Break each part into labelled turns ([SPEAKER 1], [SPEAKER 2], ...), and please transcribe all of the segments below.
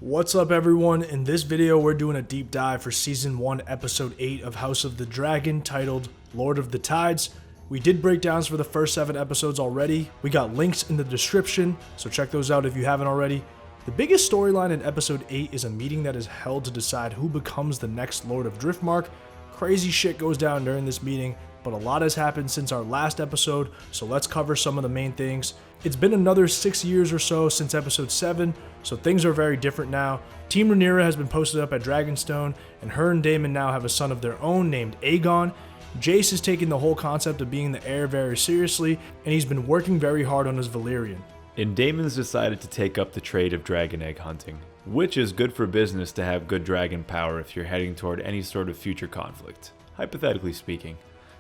[SPEAKER 1] What's up everyone? In this video we're doing a deep dive for season 1 episode 8 of House of the Dragon titled Lord of the Tides. We did breakdowns for the first 7 episodes already. We got links in the description, so check those out if you haven't already. The biggest storyline in episode 8 is a meeting that is held to decide who becomes the next Lord of Driftmark. Crazy shit goes down during this meeting, but a lot has happened since our last episode, so let's cover some of the main things. It's been another 6 years or so since episode 7, so things are very different now. Team Rhaenyra has been posted up at Dragonstone, and her and Daemon now have a son of their own named Aegon. Jace is taking the whole concept of being the heir very seriously, and he's been working very hard on his Valyrian.
[SPEAKER 2] And Daemon's decided to take up the trade of dragon egg hunting, which is good for business to have good dragon power if you're heading toward any sort of future conflict, hypothetically speaking.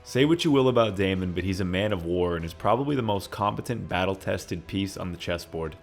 [SPEAKER 2] Say what you will about Daemon, but he's a man of war and is probably the most competent, battle-tested piece on the chessboard.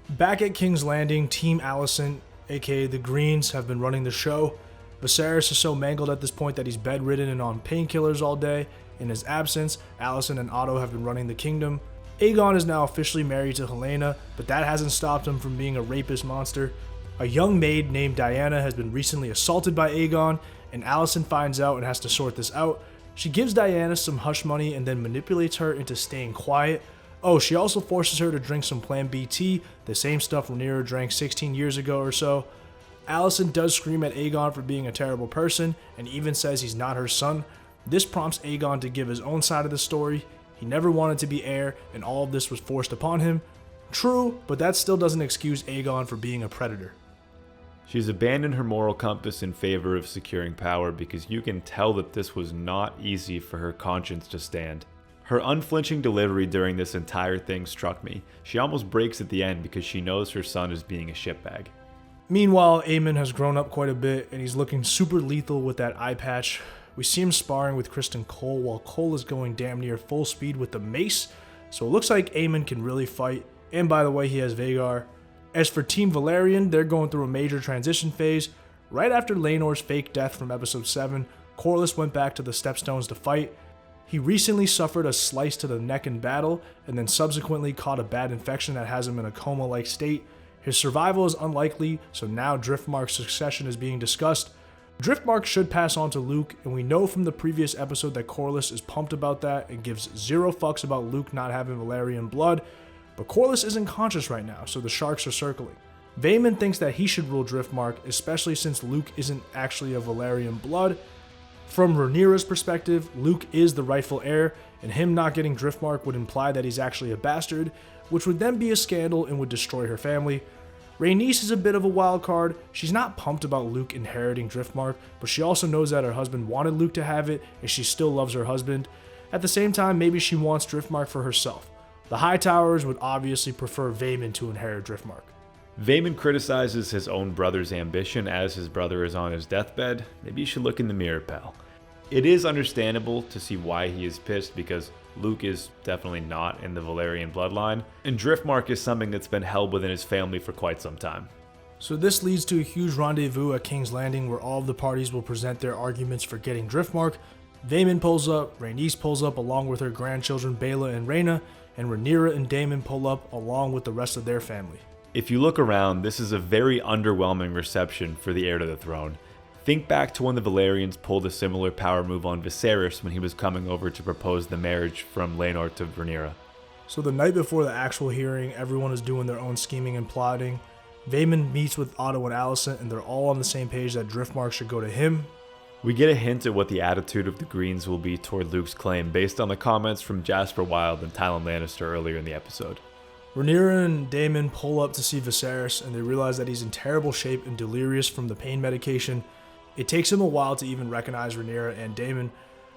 [SPEAKER 1] Back at King's Landing, Team Alicent, aka the Greens, have been running the show. Viserys is so mangled at this point that he's bedridden and on painkillers all day. In his absence, Alicent and Otto have been running the kingdom. Aegon is now officially married to Helaena, but that hasn't stopped him from being a rapist monster. A young maid named Diana has been recently assaulted by Aegon, and Alicent finds out and has to sort this out. She gives Diana some hush money and then manipulates her into staying quiet. Oh, she also forces her to drink some Plan B tea, the same stuff Rhaenyra drank 16 years ago or so. Alicent does scream at Aegon for being a terrible person and even says he's not her son. This prompts Aegon to give his own side of the story. He never wanted to be heir and all of this was forced upon him. True, but that still doesn't excuse Aegon for being a predator.
[SPEAKER 2] She's abandoned her moral compass in favor of securing power because you can tell that this was not easy for her conscience to stand. Her unflinching delivery during this entire thing struck me. She almost breaks at the end because she knows her son is being a shitbag.
[SPEAKER 1] Meanwhile, Aemon has grown up quite a bit and he's looking super lethal with that eye patch. We see him sparring with Kristen Cole while Cole is going damn near full speed with the mace, so it looks like Aemon can really fight, and by the way he has Vhagar. As for Team Valyrian, they're going through a major transition phase. Right after Laenor's fake death from episode 7, Corlys went back to the Stepstones to fight. He recently suffered a slice to the neck in battle, and then subsequently caught a bad infection that has him in a coma-like state. His survival is unlikely, so now Driftmark's succession is being discussed. Driftmark should pass on to Luke, and we know from the previous episode that Corlys is pumped about that and gives zero fucks about Luke not having Valyrian blood. But Corlys isn't conscious right now, so the sharks are circling. Vaemond thinks that he should rule Driftmark, especially since Luke isn't actually of Valyrian blood. From Rhaenyra's perspective, Luke is the rightful heir, and him not getting Driftmark would imply that he's actually a bastard, which would then be a scandal and would destroy her family. Rhaenys is a bit of a wild card. She's not pumped about Luke inheriting Driftmark, but she also knows that her husband wanted Luke to have it, and she still loves her husband. At the same time, maybe she wants Driftmark for herself. The Hightowers would obviously prefer Vaemond to inherit Driftmark.
[SPEAKER 2] Vaemond criticizes his own brother's ambition as his brother is on his deathbed. Maybe you should look in the mirror, pal. It is understandable to see why he is pissed because Luke is definitely not in the Valyrian bloodline, and Driftmark is something that's been held within his family for quite some time.
[SPEAKER 1] So this leads to a huge rendezvous at King's Landing where all of the parties will present their arguments for getting Driftmark. Vaemond pulls up, Rhaenys pulls up along with her grandchildren Baela and Rhaena, and Rhaenyra and Daemon pull up along with the rest of their family.
[SPEAKER 2] If you look around, this is a very underwhelming reception for the heir to the throne. Think back to when the Valyrians pulled a similar power move on Viserys when he was coming over to propose the marriage from Laenor to Rhaenyra.
[SPEAKER 1] So the night before the actual hearing, everyone is doing their own scheming and plotting. Vaemond meets with Otto and Alicent and they're all on the same page that Driftmark should go to him.
[SPEAKER 2] We get a hint at what the attitude of the Greens will be toward Luke's claim based on the comments from Jasper Wilde and Tywin Lannister earlier in the episode.
[SPEAKER 1] Rhaenyra and Daemon pull up to see Viserys and they realize that he's in terrible shape and delirious from the pain medication. It takes him a while to even recognize Rhaenyra and Daemon.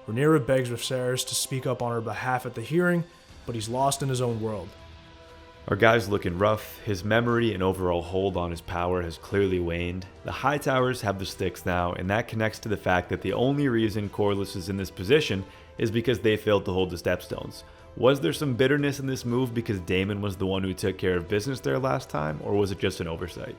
[SPEAKER 1] Rhaenyra begs Viserys to speak up on her behalf at the hearing, but he's lost in his own world.
[SPEAKER 2] Our guy's looking rough. His memory and overall hold on his power has clearly waned. The Hightowers have the sticks now, and that connects to the fact that the only reason Corlys is in this position is because they failed to hold the Stepstones. Was there some bitterness in this move because Daemon was the one who took care of business there last time, or was it just an oversight?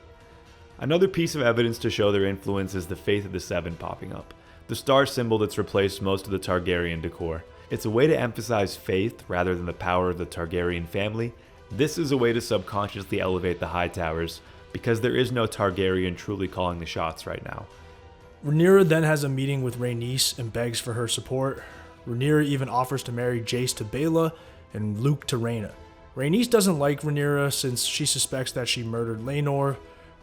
[SPEAKER 2] Another piece of evidence to show their influence is the Faith of the Seven popping up, the star symbol that's replaced most of the Targaryen decor. It's a way to emphasize faith rather than the power of the Targaryen family. This is a way to subconsciously elevate the Hightowers, because there is no Targaryen truly calling the shots right now.
[SPEAKER 1] Rhaenyra then has a meeting with Rhaenys and begs for her support. Rhaenyra even offers to marry Jace to Baela and Luke to Rhaena. Rhaenys doesn't like Rhaenyra since she suspects that she murdered Laenor.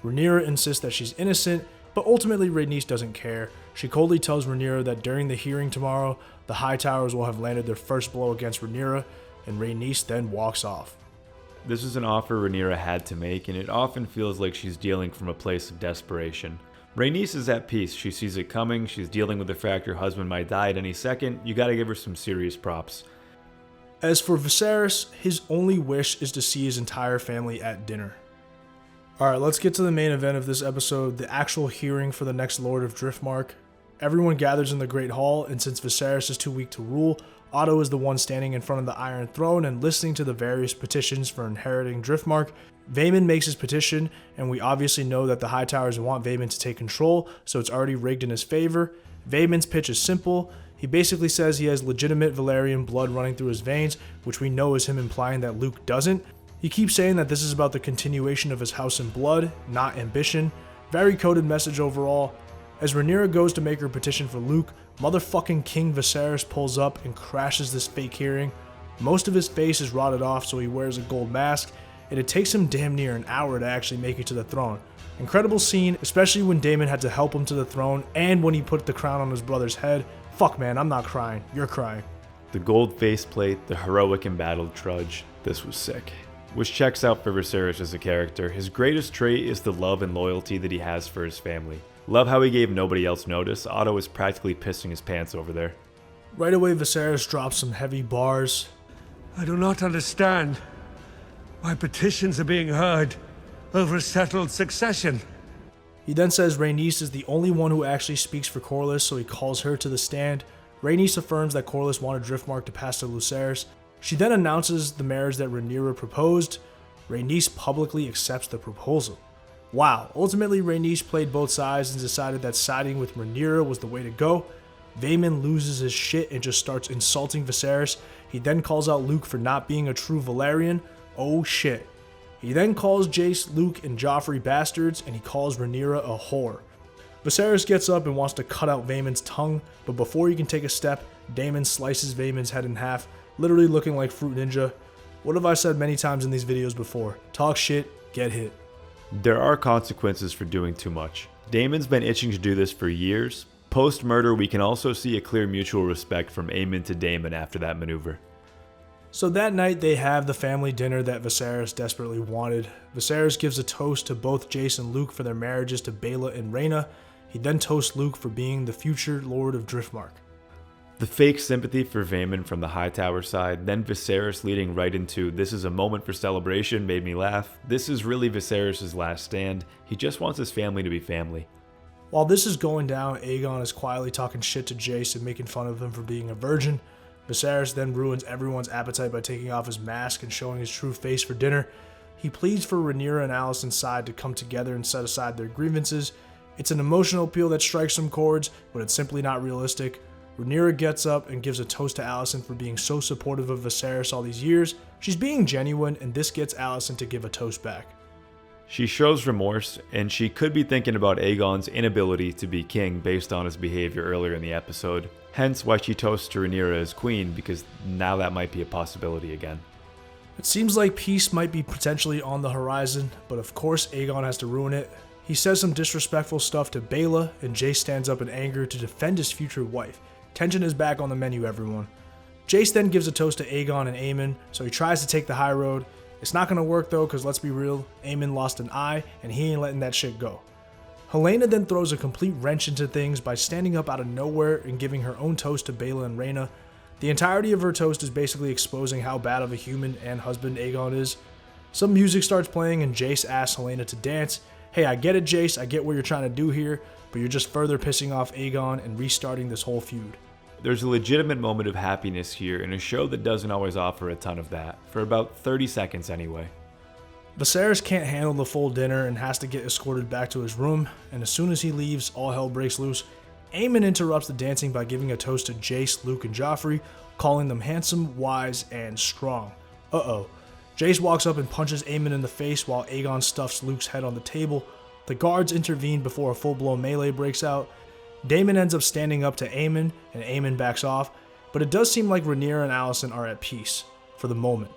[SPEAKER 1] Rhaenyra insists that she's innocent, but ultimately Rhaenys doesn't care. She coldly tells Rhaenyra that during the hearing tomorrow, the Hightowers will have landed their first blow against Rhaenyra, and Rhaenys then walks off.
[SPEAKER 2] This is an offer Rhaenyra had to make, and it often feels like she's dealing from a place of desperation. Rhaenys is at peace. She sees it coming. She's dealing with the fact her husband might die at any second. You gotta give her some serious props.
[SPEAKER 1] As for Viserys, his only wish is to see his entire family at dinner. Alright, let's get to the main event of this episode, the actual hearing for the next Lord of Driftmark. Everyone gathers in the Great Hall, and since Viserys is too weak to rule, Otto is the one standing in front of the Iron Throne and listening to the various petitions for inheriting Driftmark. Vaemond makes his petition, and we obviously know that the Hightowers want Vaemond to take control, so it's already rigged in his favor. Vaemond's pitch is simple. He basically says he has legitimate Valyrian blood running through his veins, which we know is him implying that Luke doesn't. He keeps saying that this is about the continuation of his house and blood, not ambition. Very coded message overall. As Rhaenyra goes to make her petition for Luke, motherfucking King Viserys pulls up and crashes this fake hearing. Most of his face is rotted off, so he wears a gold mask, and it takes him damn near an hour to actually make it to the throne. Incredible scene, especially when Daemon had to help him to the throne and when he put the crown on his brother's head. Fuck man, I'm not crying, you're crying.
[SPEAKER 2] The gold faceplate, the heroic embattled trudge, this was sick. Which checks out for Viserys as a character. His greatest trait is the love and loyalty that he has for his family. Love how he gave nobody else notice. Otto is practically pissing his pants over there.
[SPEAKER 1] Right away Viserys drops some heavy bars.
[SPEAKER 3] I do not understand. My petitions are being heard over a settled succession.
[SPEAKER 1] He then says Rhaenys is the only one who actually speaks for Corlys, so he calls her to the stand. Rhaenys affirms that Corlys wanted Driftmark to pass to Lucerys. She then announces the marriage that Rhaenyra proposed. Rhaenys publicly accepts the proposal. Wow, ultimately Rhaenys played both sides and decided that siding with Rhaenyra was the way to go. Vaemond loses his shit and just starts insulting Viserys. He then calls out Luke for not being a true Valyrian. Oh shit. He then calls Jace, Luke, and Joffrey bastards, and he calls Rhaenyra a whore. Viserys gets up and wants to cut out Vaemond's tongue, but before he can take a step, Daemon slices Vaemond's head in half, literally looking like Fruit Ninja. What have I said many times in these videos before? Talk shit, get hit.
[SPEAKER 2] There are consequences for doing too much. Daemon's been itching to do this for years. Post-murder, we can also see a clear mutual respect from Aemon to Daemon after that maneuver.
[SPEAKER 1] So that night they have the family dinner that Viserys desperately wanted. Viserys gives a toast to both Jace and Luke for their marriages to Baela and Rhaena. He then toasts Luke for being the future Lord of Driftmark.
[SPEAKER 2] The fake sympathy for Vaemond from the Hightower side, then Viserys leading right into "this is a moment for celebration" made me laugh. This is really Viserys' last stand. He just wants his family to be family.
[SPEAKER 1] While this is going down, Aegon is quietly talking shit to Jace and making fun of him for being a virgin. Viserys then ruins everyone's appetite by taking off his mask and showing his true face for dinner. He pleads for Rhaenyra and Alicent's side to come together and set aside their grievances. It's an emotional appeal that strikes some chords, but it's simply not realistic. Rhaenyra gets up and gives a toast to Alicent for being so supportive of Viserys all these years. She's being genuine, and this gets Alicent to give a toast back.
[SPEAKER 2] She shows remorse, and she could be thinking about Aegon's inability to be king based on his behavior earlier in the episode. Hence why she toasts to Rhaenyra as queen, because now that might be a possibility again.
[SPEAKER 1] It seems like peace might be potentially on the horizon, but of course Aegon has to ruin it. He says some disrespectful stuff to Baela, and Jace stands up in anger to defend his future wife. Tension is back on the menu, everyone. Jace then gives a toast to Aegon and Aemon, so he tries to take the high road. It's not gonna work though, cause let's be real, Aemon lost an eye, and he ain't letting that shit go. Helaena then throws a complete wrench into things by standing up out of nowhere and giving her own toast to Baela and Rhaena. The entirety of her toast is basically exposing how bad of a human and husband Aegon is. Some music starts playing and Jace asks Helaena to dance. Hey, I get it, Jace, I get what you're trying to do here, but you're just further pissing off Aegon and restarting this whole feud.
[SPEAKER 2] There's a legitimate moment of happiness here in a show that doesn't always offer a ton of that, for about 30 seconds anyway.
[SPEAKER 1] Viserys can't handle the full dinner and has to get escorted back to his room, and as soon as he leaves, all hell breaks loose. Aemon interrupts the dancing by giving a toast to Jace, Luke, and Joffrey, calling them handsome, wise, and strong. Uh-oh. Jace walks up and punches Aemon in the face while Aegon stuffs Luke's head on the table. The guards intervene before a full-blown melee breaks out. Daemon ends up standing up to Aemon, and Aemon backs off, but it does seem like Rhaenyra and Alicent are at peace, for the moment.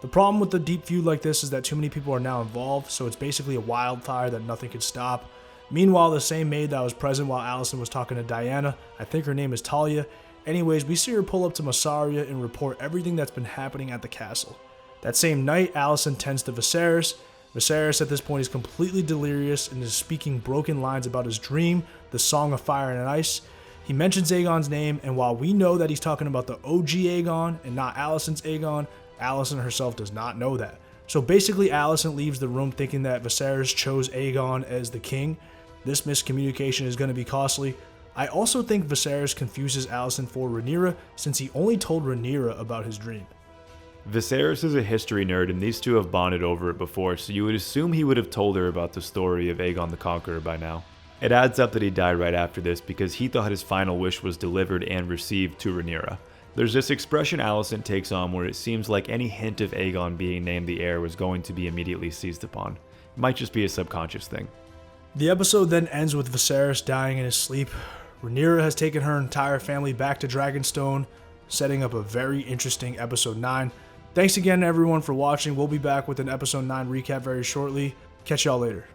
[SPEAKER 1] The problem with a deep feud like this is that too many people are now involved, so it's basically a wildfire that nothing can stop. Meanwhile, the same maid that was present while Alicent was talking to Diana, I think her name is Talia, anyways, we see her pull up to Massaria and report everything that's been happening at the castle. That same night, Alicent tends to Viserys. Viserys at this point is completely delirious and is speaking broken lines about his dream, the Song of Fire and Ice. He mentions Aegon's name, and while we know that he's talking about the OG Aegon and not Alicent's Aegon, Alicent herself does not know that. So basically, Alicent leaves the room thinking that Viserys chose Aegon as the king. This miscommunication is going to be costly. I also think Viserys confuses Alicent for Rhaenyra since he only told Rhaenyra about his dream.
[SPEAKER 2] Viserys is a history nerd, and these two have bonded over it before, so you would assume he would have told her about the story of Aegon the Conqueror by now. It adds up that he died right after this because he thought his final wish was delivered and received to Rhaenyra. There's this expression Alicent takes on where it seems like any hint of Aegon being named the heir was going to be immediately seized upon. It might just be a subconscious thing.
[SPEAKER 1] The episode then ends with Viserys dying in his sleep. Rhaenyra has taken her entire family back to Dragonstone, setting up a very interesting episode 9. Thanks again to everyone for watching. We'll be back with an episode 9 recap very shortly. Catch y'all later.